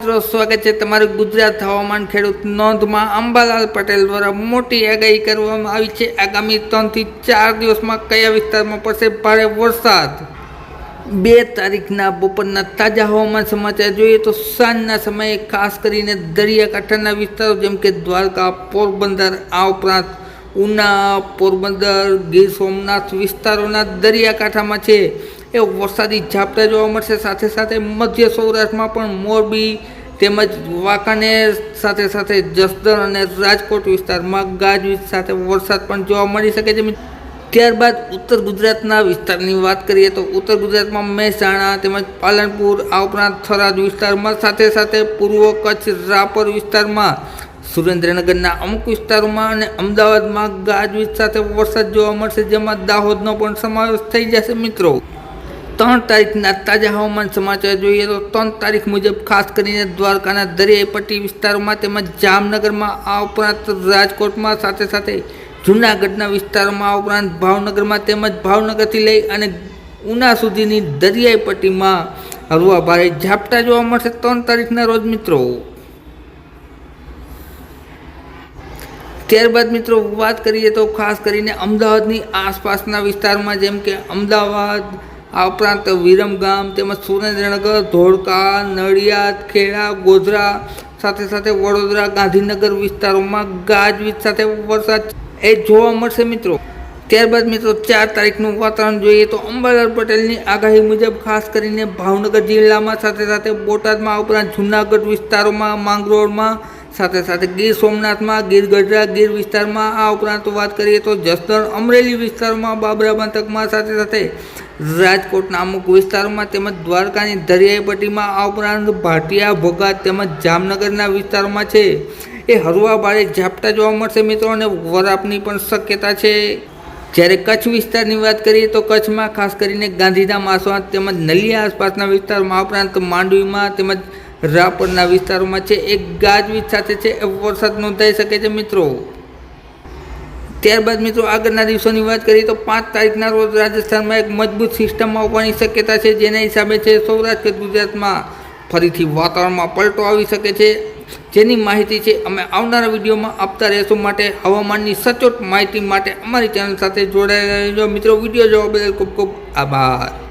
મિત્રો સ્વાગત છે તમારું ગુજરાત હવામાન ખેડૂત નોંધમાં અંબાલાલ પટેલ દ્વારા મોટી આગાહી કરવામાં આવી છે। આગામી 3 થી 4 દિવસમાં કયા વિસ્તારમાં પડશે ભારે વરસાદ। 2 તારીખના બપોરના તાજા હવામાન સમાચાર જોઈએ તો સાંજના સમયે ખાસ કરીને દરિયાકાંઠાના વિસ્તારો જેમ કે દ્વારકા, પોરબંદર, આ ઉપરાંત ઉના, પોરબંદર, ગીર સોમનાથ વિસ્તારોના દરિયાકાંઠામાં છે એ વરસાદી ઝાપટા જોવા મળશે। સાથે સાથે મધ્ય સૌરાષ્ટ્રમાં પણ મોરબી તેમજ વાંકાનેર સાથે સાથે જસદણ અને રાજકોટ વિસ્તારમાં ગાજવીજ સાથે વરસાદ પણ જોવા મળી શકે છે। ત્યારબાદ ઉત્તર ગુજરાતના વિસ્તારની વાત કરીએ તો ઉત્તર ગુજરાતમાં મહેસાણા તેમજ પાલનપુર, આ ઉપરાંત થરાદ વિસ્તારમાં સાથે સાથે પૂર્વ કચ્છ, રાપર વિસ્તારમાં, સુરેન્દ્રનગરના અમુક વિસ્તારોમાં અને અમદાવાદમાં ગાજવીજ સાથે વરસાદ જોવા મળશે, જેમાં દાહોદનો પણ સમાવેશ થઈ જશે। મિત્રો 3 તારીખના તાજા હવામાન સમાચાર જોઈએ તો 3 તારીખ મુજબ ખાસ કરીને દ્વારકાના દરિયાઈ પટ્ટી વિસ્તારોમાં તેમજ જામનગરમાં, આ ઉપરાંત રાજકોટમાં સાથે સાથે જૂનાગઢના વિસ્તારોમાં, આ ઉપરાંત ભાવનગરમાં તેમજ ભાવનગરથી લઈ અને ઉના સુધીની દરિયાઈ પટ્ટીમાં હળવા ભારે ઝાપટા જોવા મળશે 3 તારીખના રોજ। મિત્રો ત્યારબાદ મિત્રો વાત કરીએ તો ખાસ કરીને અમદાવાદની આસપાસના વિસ્તારમાં જેમ કે અમદાવાદ, આ ઉપરાંત વિરમગામ તેમજ સુરેન્દ્રનગર, ધોળકા, નડિયાદ, ખેડા, ગોધરા સાથે સાથે વડોદરા, ગાંધીનગર વિસ્તારોમાં ગાજવીજ સાથે વરસાદ એ જોવા મળશે। મિત્રો ત્યારબાદ મિત્રો 4 તારીખનું વાતાવરણ જોઈએ તો અંબાલાલ પટેલની આગાહી મુજબ ખાસ કરીને ભાવનગર જિલ્લામાં સાથે સાથે બોટાદમાં, આ ઉપરાંત જૂનાગઢ વિસ્તારોમાં, માંગરોળમાં સાથે સાથે ગીર સોમનાથમાં, ગીર ગઢડા, ગીર વિસ્તારમાં, આ ઉપરાંત વાત કરીએ તો જસદણ, અમરેલી વિસ્તારમાં, બાબરા પંથકમાં સાથે સાથે રાજકોટના અમુક વિસ્તારોમાં તેમજ દ્વારકાની દરિયાઈ પટ્ટીમાં, આ ઉપરાંત ભાટિયા, ભોગાત તેમજ જામનગરના વિસ્તારોમાં છે એ હળવા ભારે ઝાપટા જોવા મળશે મિત્રો, અને વરાપની પણ શક્યતા છે। જ્યારે કચ્છ વિસ્તારની વાત કરીએ તો કચ્છમાં ખાસ કરીને ગાંધીધામ, આસવાદ તેમજ નલિયા આસપાસના વિસ્તારોમાં, આ ઉપરાંત માંડવીમાં તેમજ રાપરના વિસ્તારોમાં છે એક ગાજવીજ સાથે છે એ વરસાદ નોંધાઈ શકે છે। મિત્રો ત્યારબાદ મિત્રો આગળના દિવસોની વાત કરીએ તો 5 તારીખના રોજ રાજસ્થાનમાં એક મજબૂત સિસ્ટમ આવવાની શક્યતા છે, જેના હિસાબે છે સૌરાષ્ટ્ર ગુજરાતમાં ફરીથી વાતાવરણમાં પલટો આવી શકે છે, જેની માહિતી છે અમે આવનારા વિડીયોમાં આપતા રહેશું। માટે હવામાનની સચોટ માહિતી માટે અમારી ચેનલ સાથે જોડાયેલા રહેજો। મિત્રો વિડીયો જોવા બદલ ખૂબ ખૂબ આભાર।